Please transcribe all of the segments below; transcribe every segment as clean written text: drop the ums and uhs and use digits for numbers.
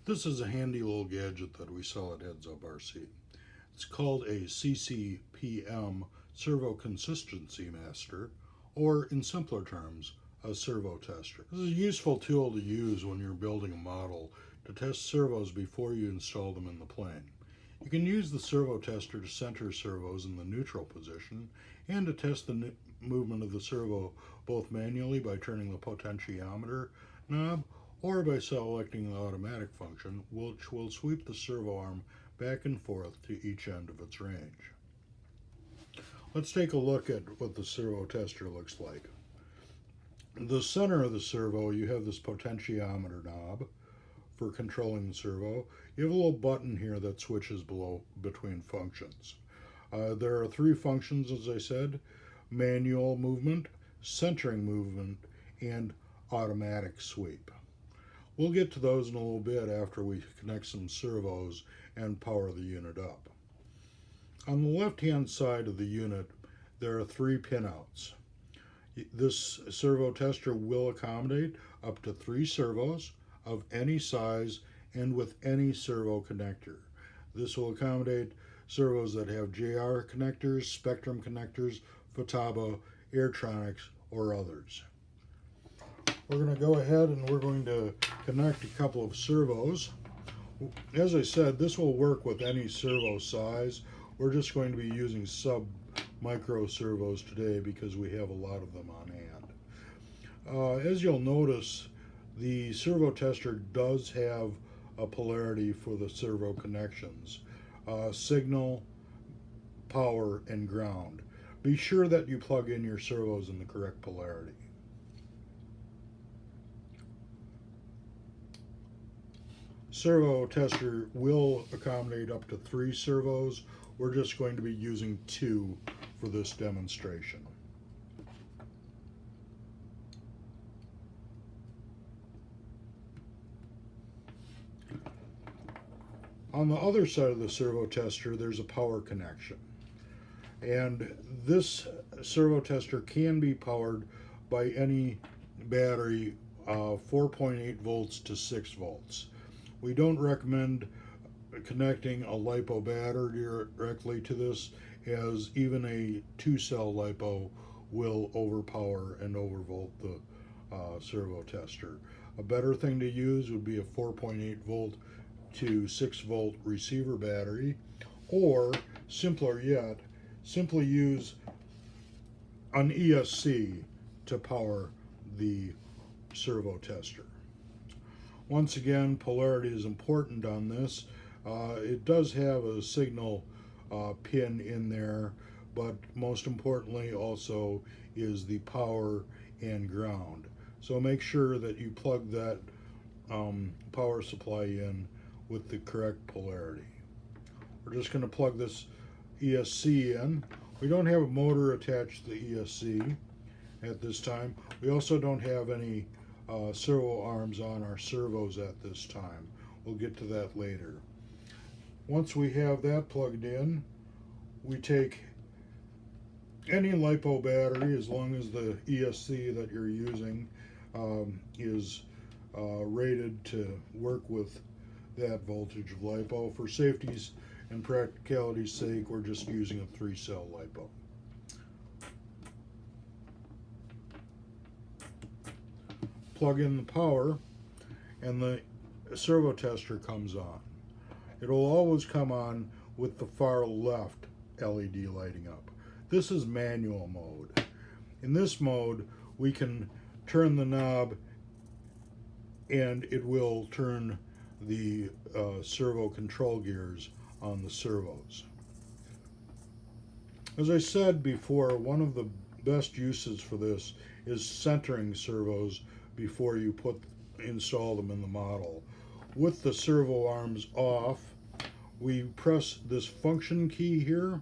This is a handy little gadget that we sell at Heads Up RC. It's called a CCPM Servo Consistency Master, or in simpler terms, a servo tester. This is a useful tool to use when you're building a model to test servos before you install them in the plane. You can use the servo tester to center servos in the neutral position and to test the movement of the servo both manually by turning the potentiometer knob or by selecting the automatic function, which will sweep the servo arm back and forth to each end of its range. Let's take a look at what the servo tester looks like. In the center of the servo, you have this potentiometer knob for controlling the servo. You have a little button here that switches between functions. There are three functions, as I said: manual movement, centering movement, and automatic sweep. We'll get to those in a little bit after we connect some servos and power the unit up. On the left-hand side of the unit, there are three pinouts. This servo tester will accommodate up to 3 servos of any size and with any servo connector. This will accommodate servos that have JR connectors, Spectrum connectors, Futaba, Airtronics, or others. We're going to go ahead and we're going to connect a couple of servos. As I said, this will work with any servo size. We're just going to be using sub-micro servos today because we have a lot of them on hand. As you'll notice, the servo tester does have a polarity for the servo connections: signal, power, and ground. Be sure that you plug in your servos in the correct polarity. Servo tester will accommodate up to 3 servos. We're just going to be using 2 for this demonstration. On the other side of the servo tester, there's a power connection. And this servo tester can be powered by any battery, 4.8 volts to 6 volts. We don't recommend connecting a LiPo battery directly to this, as even a 2-cell LiPo will overpower and overvolt the servo tester. A better thing to use would be a 4.8 volt to 6 volt receiver battery, or simpler yet, simply use an ESC to power the servo tester. Once again, polarity is important on this. It does have a signal pin in there, but most importantly also is the power and ground. So make sure that you plug that power supply in with the correct polarity. We're just going to plug this ESC in. We don't have a motor attached to the ESC at this time. We also don't have any servo arms on our servos at this time. We'll get to that later. Once we have that plugged in, we take any LiPo battery, as long as the ESC that you're using is rated to work with that voltage of LiPo. For safety's and practicality's sake, we're just using a 3-cell LiPo. Plug in the power and the servo tester comes on. It'll always come on with the far left LED lighting up. This is manual mode. In this mode, we can turn the knob and it will turn the servo control gears on the servos. As I said before, one of the best uses for this is centering servos before you install them in the model. With the servo arms off, we press this function key here,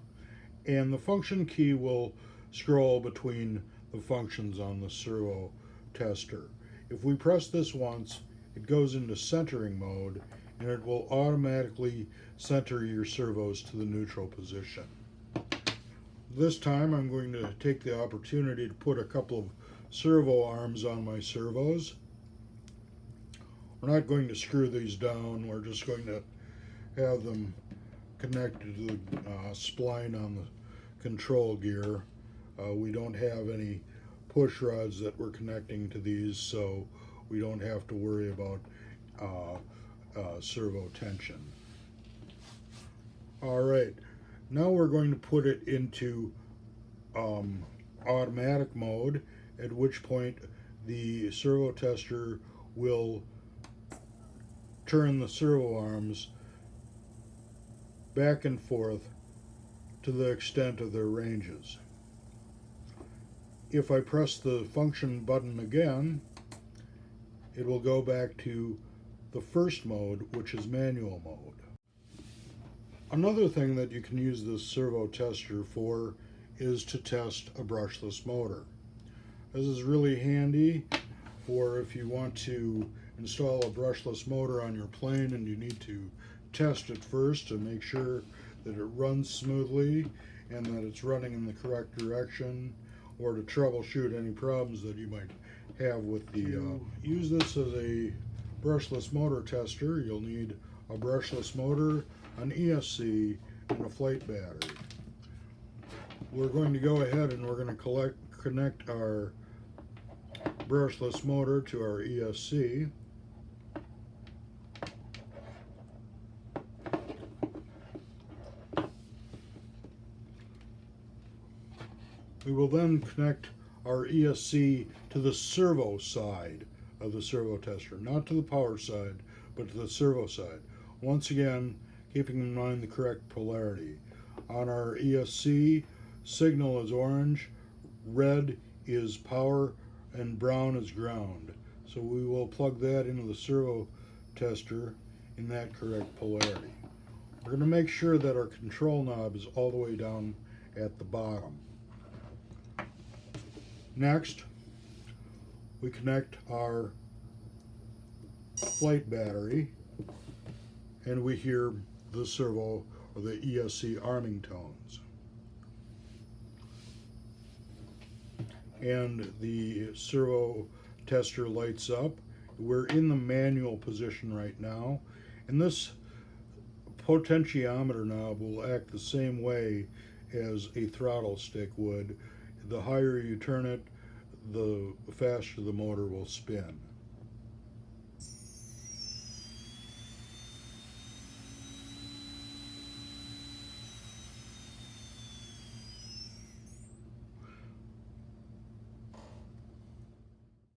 and the function key will scroll between the functions on the servo tester. If we press this once, it goes into centering mode, and it will automatically center your servos to the neutral position. This time I'm going to take the opportunity to put a couple of servo arms on my servos. We're not going to screw these down. We're just going to have them connected to the spline on the control gear. We don't have any push rods that we're connecting to these, so we don't have to worry about servo tension. All right, now we're going to put it into automatic mode, at which point the servo tester will turn the servo arms back and forth to the extent of their ranges. If I press the function button again, it will go back to the first mode, which is manual mode. Another thing that you can use this servo tester for is to test a brushless motor. This is really handy for if you want to install a brushless motor on your plane and you need to test it first to make sure that it runs smoothly and that it's running in the correct direction, or to troubleshoot any problems that you might have with the use this as a brushless motor tester. You'll need a brushless motor, an ESC, and a flight battery. We're going to go ahead and we're going to connect our brushless motor to our ESC. We will then connect our ESC to the servo side of the servo tester, not to the power side, but to the servo side. Once again, keeping in mind the correct polarity. On our ESC, signal is orange, red is power, and brown is ground. So we will plug that into the servo tester in that correct polarity. We're going to make sure that our control knob is all the way down at the bottom. Next, we connect our flight battery and we hear the servo or the ESC arming tones. And the servo tester lights up. We're in the manual position right now, and this potentiometer knob will act the same way as a throttle stick would. The higher you turn it, the faster the motor will spin.